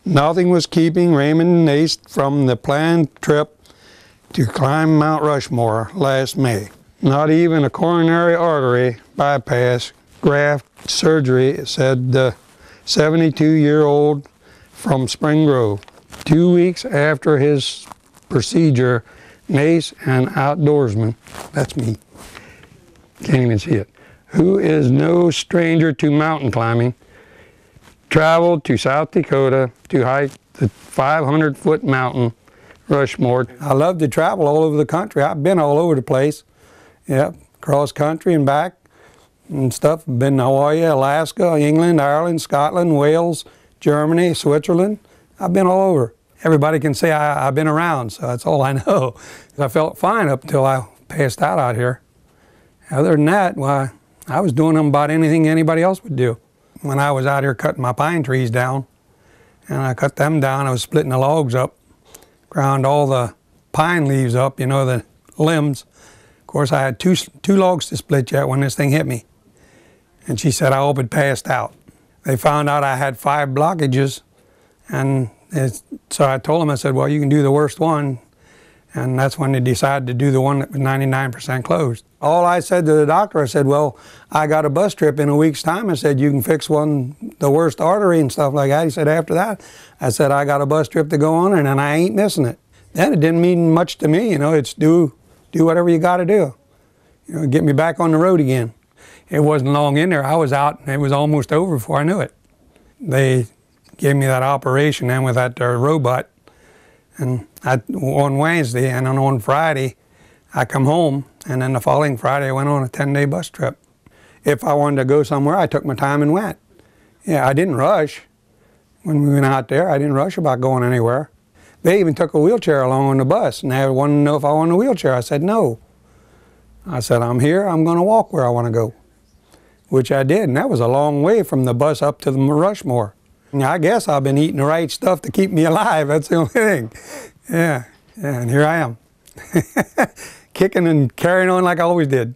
Nothing was keeping Raymond Nace from the planned trip to climb Mount Rushmore last May. Not even a coronary artery bypass graft surgery, said the 72-year-old from Spring Grove. 2 weeks after his procedure, Nace, an outdoorsman, that's me, can't even see it, who is no stranger to mountain climbing, traveled to South Dakota to hike the 500-foot mountain Rushmore. I love to travel all over the country. I've been all over the place. Yep, cross country and back and stuff. I've been to Hawaii, Alaska, England, Ireland, Scotland, Wales, Germany, Switzerland. I've been all over. Everybody can say I've been around, so that's all I know. I felt fine up until I passed out here. Other than that, why, I was doing about anything anybody else would do. When I was out here cutting my pine trees down, and I cut them down, I was splitting the logs up, ground all the pine leaves up, you know, the limbs. Of course, I had two logs to split yet when this thing hit me. And she said I hope it passed out. They found out I had 5 blockages, and so I told them, I said, well, you can do the worst one. And that's when they decided to do the one that was 99% closed. All I said to the doctor, I said, well, I got a bus trip in a week's time. I said, you can fix the worst artery and stuff like that. He said, after that, I said, I got a bus trip to go on and I ain't missing it. Then it didn't mean much to me, you know, it's do whatever you got to do. You know, get me back on the road again. It wasn't long in there. I was out and it was almost over before I knew it. They gave me that operation and with that robot. And on Wednesday and then on Friday, I come home, and then the following Friday I went on a 10-day bus trip. If I wanted to go somewhere, I took my time and went. Yeah, I didn't rush. When we went out there, I didn't rush about going anywhere. They even took a wheelchair along on the bus, and they wanted to know if I wanted a wheelchair. I said no. I said, I'm here, I'm going to walk where I want to go, which I did, and that was a long way from the bus up to the Rushmore. I guess I've been eating the right stuff to keep me alive. That's the only thing. Yeah, and here I am, kicking and carrying on like I always did.